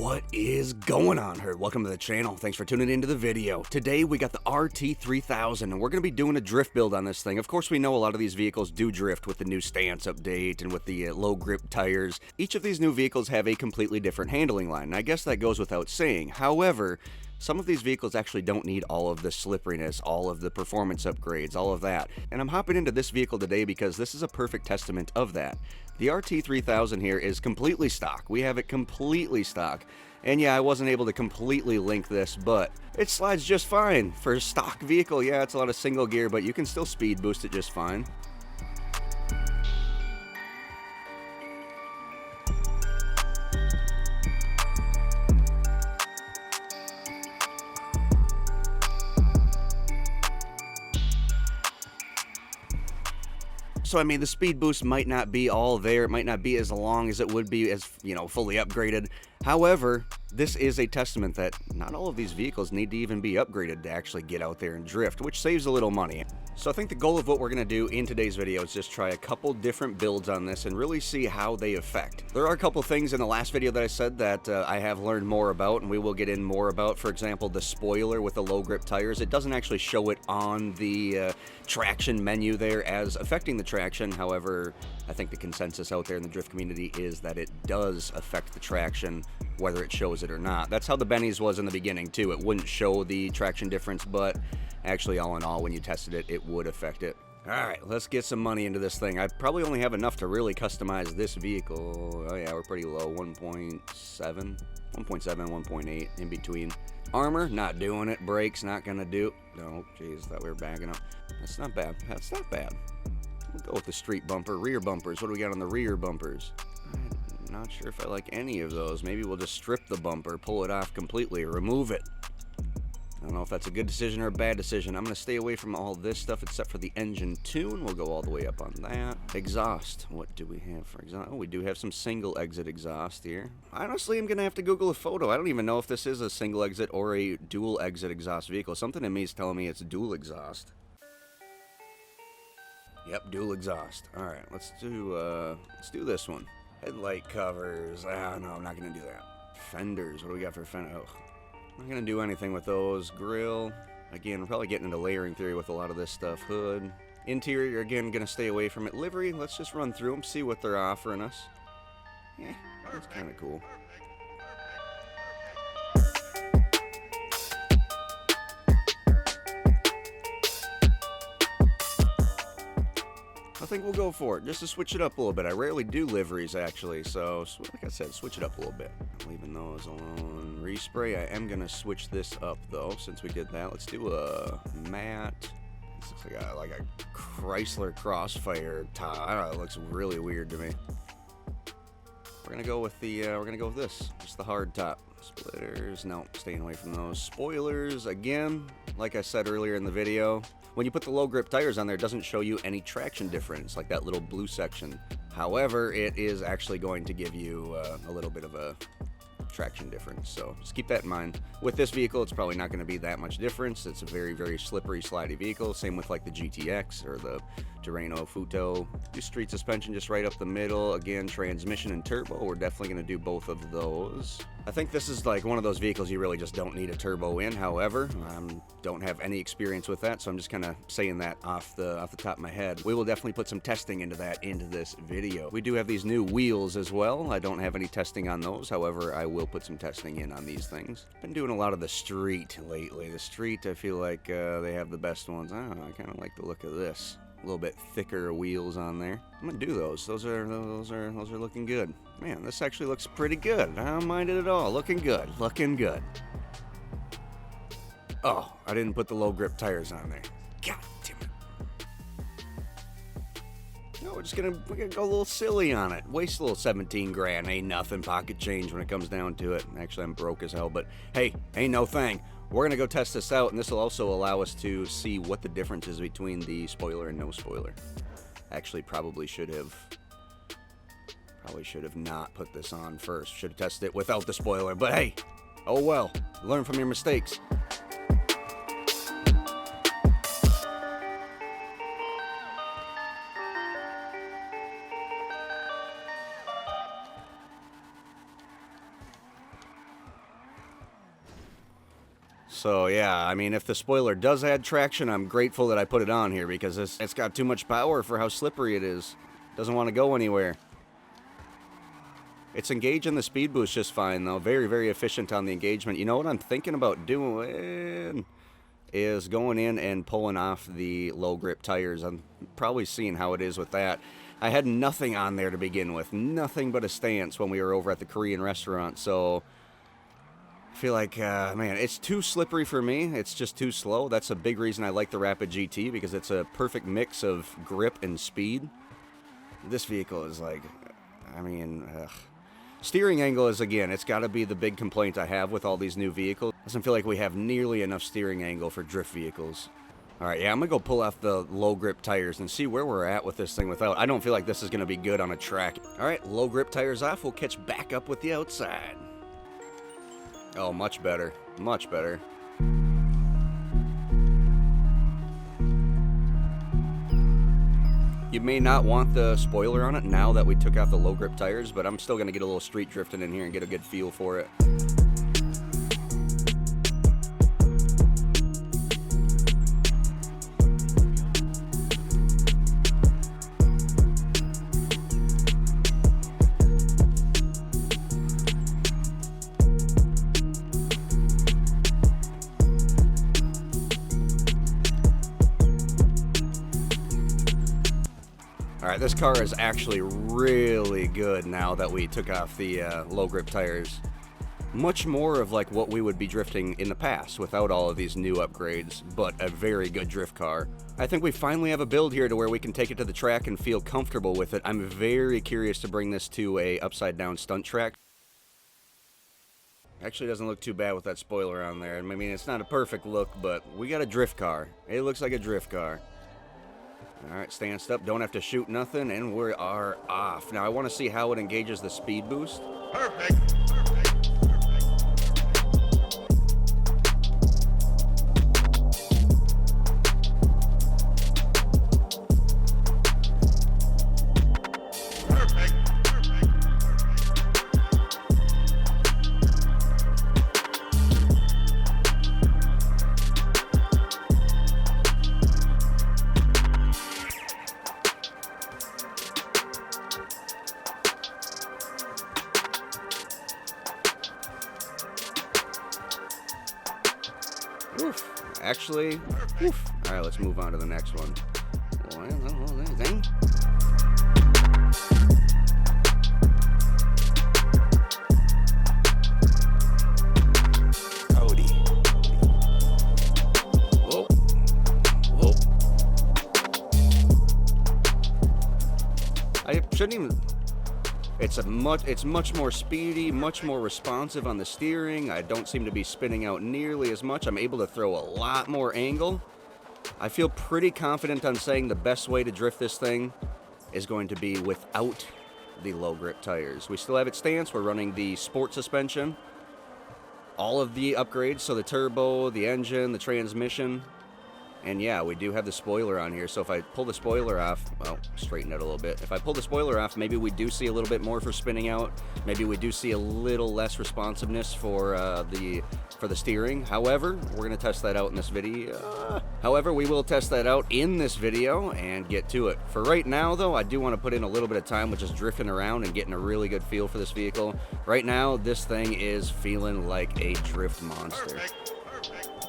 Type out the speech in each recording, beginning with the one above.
What is going on, Herd? Welcome to the channel. Thanks for tuning into the video. Today we got the RT3000 and we're going to be doing a drift build on this thing. Of course we know a lot of these vehicles do drift with the new stance update and with the low grip tires. Each of these new vehicles have a completely different handling line, and I guess that goes without saying. However, some of these vehicles actually don't need all of the slipperiness, all of the performance upgrades, all of that. And I'm hopping into this vehicle today because this is a perfect testament of that. The RT3000 here is completely stock. We have it completely stock. And yeah, I wasn't able to completely link this, but it slides just fine. For a stock vehicle, yeah, it's a lot of single gear, but you can still speed boost it just fine. So, I mean, the speed boost might not be all there. It might not be as long as it would be as, fully upgraded. However, this is a testament that not all of these vehicles need to even be upgraded to actually get out there and drift, which saves a little money. So I think the goal of what we're going to do in today's video is just try a couple different builds on this and really see how they affect. There are a couple things in the last video that I said that I have learned more about, and we will get in more about. For example, the spoiler with the low grip tires. It doesn't actually show it on the traction menu there as affecting the traction. However, I think the consensus out there in the drift community is that it does affect the traction, whether it shows it or not. That's how the Benny's was in the beginning too. It wouldn't show the traction difference, but actually all in all, when you tested it, it would affect it. Alright, let's get some money into this thing. I probably only have enough to really customize this vehicle. Oh yeah, we're pretty low, 1.7, 1.8 in between. Armor, not doing it. Brakes, not gonna do. No, jeez, thought we were bagging up. That's not bad. That's not bad. We'll go with the street bumper. Rear bumpers, what do we got on the rear bumpers? I'm not sure if I like any of those. Maybe we'll just strip the bumper, pull it off completely, or remove it. I don't know if that's a good decision or a bad decision. I'm going to stay away from all this stuff except for the engine tune. We'll go all the way up on that. Exhaust. What do we have for exhaust? Oh, we do have some single exit exhaust here. Honestly, I'm going to have to Google a photo. I don't even know if this is a single exit or a dual exit exhaust vehicle. Something in me is telling me it's dual exhaust. Yep, dual exhaust. All right, let's do this one. Headlight covers. Ah, no, I'm not going to do that. Fenders. What do we got for fender? Oh. I'm not going to do anything with those. Grill. Again, we're probably getting into layering theory with a lot of this stuff. Hood. Interior, again, going to stay away from it. Livery, let's just run through them, see what they're offering us. Yeah, that's kind of cool. I think we'll go for it, just to switch it up a little bit. I rarely do liveries, actually, so like I said, switch it up a little bit. Leaving those alone. Respray, I am going to switch this up, though, since we did that. Let's do a matte. This looks like a Chrysler Crossfire tie. I don't know, it looks really weird to me. We're going to go with this, just the hard top. Splitters, no, staying away from those. Spoilers, again, like I said earlier in the video, when you put the low grip tires on there, it doesn't show you any traction difference, like that little blue section. However, it is actually going to give you a little bit of a traction difference, so just keep that in mind. With this vehicle, it's probably not going to be that much difference. It's a very, very slippery, slidey vehicle. Same with like the GTX or the Terreno Futo. Do street suspension just right up the middle. Again, transmission and turbo, we're definitely going to do both of those. I think this is like one of those vehicles you really just don't need a turbo in. However, don't have any experience with that, so I'm just kind of saying that off the top of my head. We will definitely put some testing into this video. We do have these new wheels as well. I don't have any testing on those. However, I will put some testing in on these things. Been doing a lot of the street lately. The street, I feel like they have the best ones. I don't know, I kind of like the look of this. A little bit thicker wheels on there. I'm gonna do those. Those are looking good. Man, this actually looks pretty good. I don't mind it at all. Looking good. Looking good. Oh, I didn't put the low grip tires on there. God damn it. No, we're gonna go a little silly on it. Waste a little 17 grand. Ain't nothing. Pocket change when it comes down to it. Actually, I'm broke as hell, but hey, ain't no thing. We're gonna go test this out, and this will also allow us to see what the difference is between the spoiler and no spoiler. Actually, probably should have not put this on first. Should have tested it without the spoiler, but hey, oh well. Learn from your mistakes. So yeah, I mean, if the spoiler does add traction, I'm grateful that I put it on here because it's got too much power for how slippery it is. Doesn't want to go anywhere. It's engaging the speed boost just fine, though. Very, very efficient on the engagement. You know what I'm thinking about doing is going in and pulling off the low grip tires. I'm probably seeing how it is with that. I had nothing on there to begin with. Nothing but a stance when we were over at the Korean restaurant. So I feel like, man, it's too slippery for me. It's just too slow. That's a big reason I like the Rapid GT, because it's a perfect mix of grip and speed. This vehicle is like, I mean, steering angle is, again, it's got to be the big complaint I have with all these new vehicles. Doesn't feel like we have nearly enough steering angle for drift vehicles. All right, yeah, I'm going to go pull off the low grip tires and see where we're at with this thing without. I don't feel like this is going to be good on a track. All right, low grip tires off. We'll catch back up with the outside. Oh, much better. Much better. You may not want the spoiler on it now that we took out the low grip tires, but I'm still going to get a little street drifting in here and get a good feel for it. Alright, this car is actually really good now that we took off the low grip tires. Much more of like what we would be drifting in the past without all of these new upgrades, but a very good drift car. I think we finally have a build here to where we can take it to the track and feel comfortable with it. I'm very curious to bring this to a upside down stunt track. Actually doesn't look too bad with that spoiler on there. I mean, it's not a perfect look, but we got a drift car. It looks like a drift car. Alright, stanced up, don't have to shoot nothing, and we are off. Now I want to see how it engages the speed boost. Perfect. Oof. Actually, oof. Alright, let's move on to the next one. Howdy. Whoa. Whoa. I shouldn't even... It's much more speedy, much more responsive on the steering. I don't seem to be spinning out nearly as much. I'm able to throw a lot more angle. I feel pretty confident on saying the best way to drift this thing is going to be without the low grip tires. We still have it stance. We're running the sport suspension. All of the upgrades, so the turbo, the engine, the transmission. And yeah, we do have the spoiler on here, so if I pull the spoiler off, well, straighten it a little bit. If I pull the spoiler off, maybe we do see a little bit more for spinning out. Maybe we do see a little less responsiveness for the steering. However, we're going to test that out in this video. However, we will test that out in this video and get to it. For right now, though, I do want to put in a little bit of time with just drifting around and getting a really good feel for this vehicle. Right now, this thing is feeling like a drift monster. Perfect.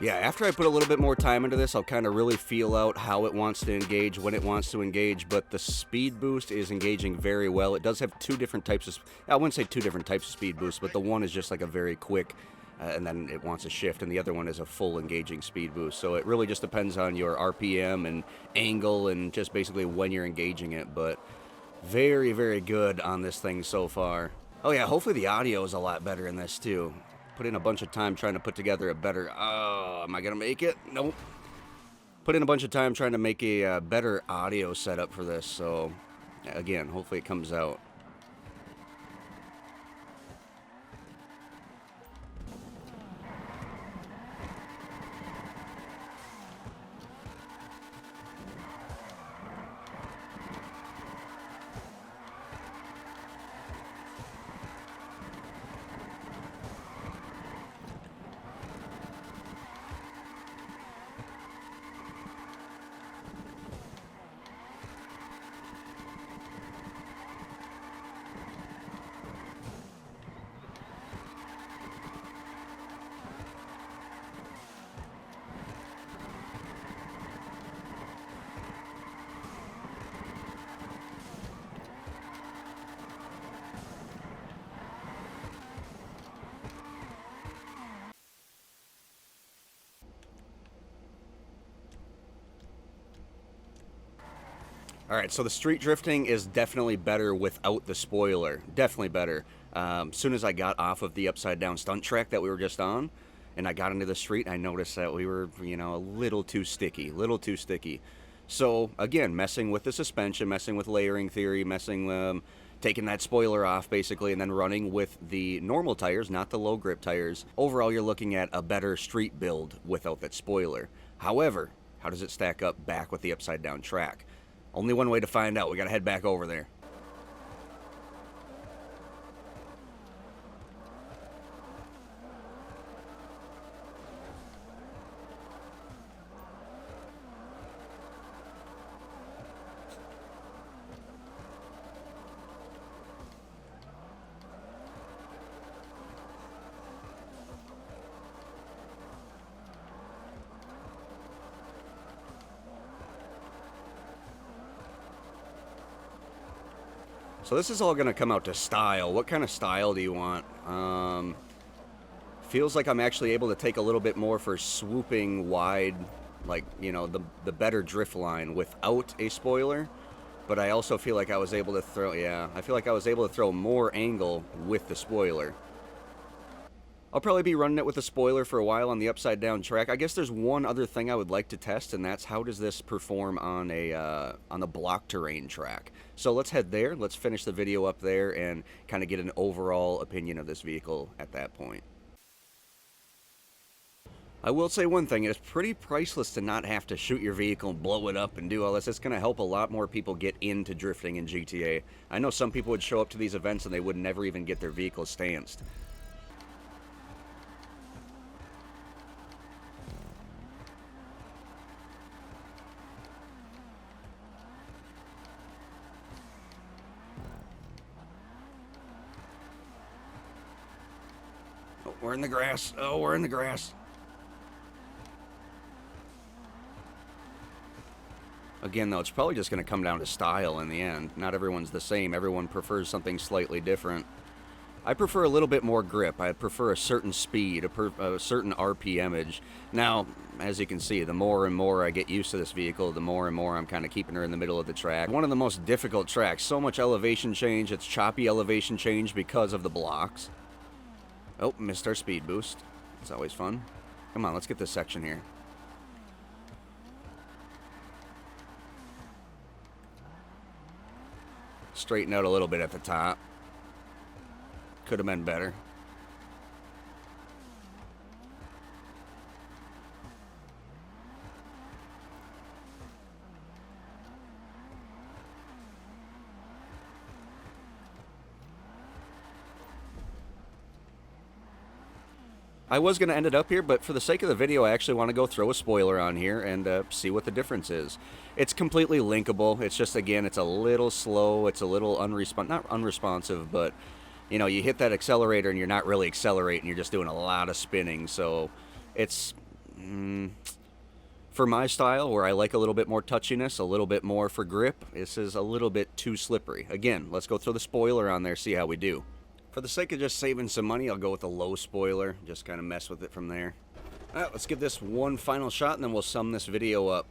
Yeah, after I put a little bit more time into this, I'll kind of really feel out how it wants to engage, when it wants to engage, but the speed boost is engaging very well. It does have two different types of, I wouldn't say two different types of speed boost, but the one is just like a very quick, and then it wants a shift, and the other one is a full engaging speed boost. So it really just depends on your RPM and angle and just basically when you're engaging it, but Very, very good on this thing so far. Oh yeah, hopefully the audio is a lot better in this too. Put in a bunch of time trying to put together a better... Oh, am I going to make it? Nope. Put in a bunch of time trying to make a better audio setup for this, so again, hopefully it comes out. Alright, so the street drifting is definitely better without the spoiler. Definitely better. Soon as I got off of the upside down stunt track that we were just on, and I got into the street, I noticed that we were, you know, a little too sticky. So, again, messing with the suspension, messing with layering theory, taking that spoiler off, basically, and then running with the normal tires, not the low grip tires. Overall, you're looking at a better street build without that spoiler. However, how does it stack up back with the upside down track? Only one way to find out. We gotta head back over there. So this is all going to come out to style. What kind of style do you want? Feels like I'm actually able to take a little bit more for swooping wide, like, you know, the better drift line without a spoiler. But I also feel like I was able to throw, I feel like I was able to throw more angle with the spoiler. I'll probably be running it with a spoiler for a while on the upside down track. I guess there's one other thing I would like to test, and that's how does this perform on the block terrain track. So let's head there. Let's finish the video up there and kind of get an overall opinion of this vehicle at that point. I will say one thing, it's pretty priceless to not have to shoot your vehicle and blow it up and do all this. It's going to help a lot more people get into drifting in GTA. I know some people would show up to these events and they would never even get their vehicle stanced. Oh, we're in the grass. Oh, we're in the grass. Again, though, it's probably just going to come down to style in the end. Not everyone's the same. Everyone prefers something slightly different. I prefer a little bit more grip. I prefer a certain speed, a certain RPMage. Now, as you can see, the more and more I get used to this vehicle, the more and more I'm kind of keeping her in the middle of the track. One of the most difficult tracks. So much elevation change. It's choppy elevation change because of the blocks. Oh, missed our speed boost. It's always fun. Come on, let's get this section here. Straighten out a little bit at the top. Could have been better. I was going to end it up here, but for the sake of the video, I actually want to go throw a spoiler on here and see what the difference is. It's completely linkable. It's just, again, it's a little slow. It's a little not unresponsive, but, you know, you hit that accelerator and you're not really accelerating. You're just doing a lot of spinning. So it's, for my style, where I like a little bit more touchiness, a little bit more for grip, this is a little bit too slippery. Again, let's go throw the spoiler on there, see how we do. For the sake of just saving some money, I'll go with a low spoiler. Just kind of mess with it from there. All right, let's give this one final shot, and then we'll sum this video up.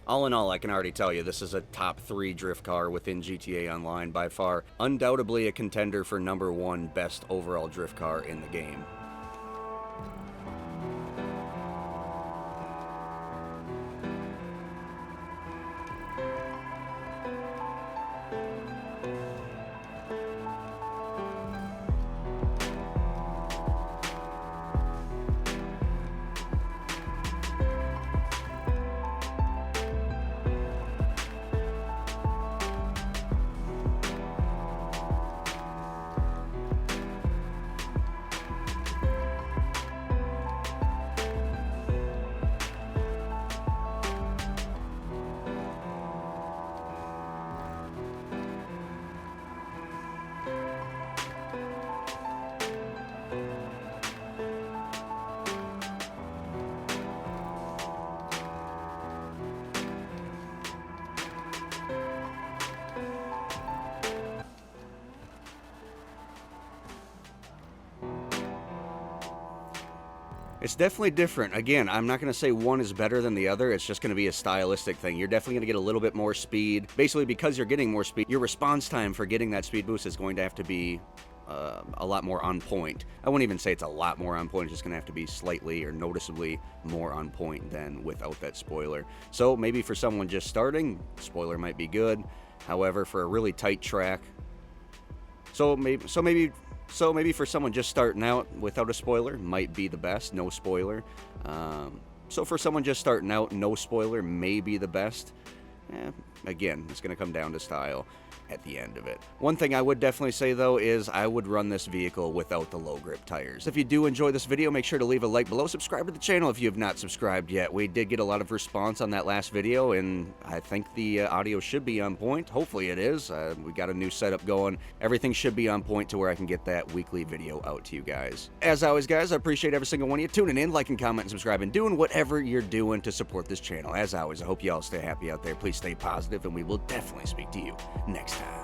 All in all, I can already tell you this is a top 3 drift car within GTA Online by far. Undoubtedly a contender for #1 best overall drift car in the game. It's definitely different. Again, I'm not going to say one is better than the other. It's just going to be a stylistic thing. You're definitely going to get a little bit more speed. Basically, because you're getting more speed, your response time for getting that speed boost is going to have to be a lot more on point. I wouldn't even say it's a lot more on point. It's just going to have to be slightly or noticeably more on point than without that spoiler. So maybe for someone just starting, spoiler might be good. However, for a really tight track, so maybe for someone just starting out without a spoiler might be the best, no spoiler. So for someone just starting out, no spoiler may be the best. Again, it's going to come down to style at the end of it. One thing I would definitely say though is I would run this vehicle without the low grip tires. If you do enjoy this video, make sure to leave a like below. Subscribe to the channel if you have not subscribed yet. We did get a lot of response on that last video, and I think the audio should be on point. Hopefully it is. We got a new setup going. Everything should be on point to where I can get that weekly video out to you guys. As always, guys, I appreciate every single one of you tuning in, liking, commenting, subscribing, doing whatever you're doing to support this channel. As always, I hope you all stay happy out there. Please stay positive, and we will definitely speak to you next time.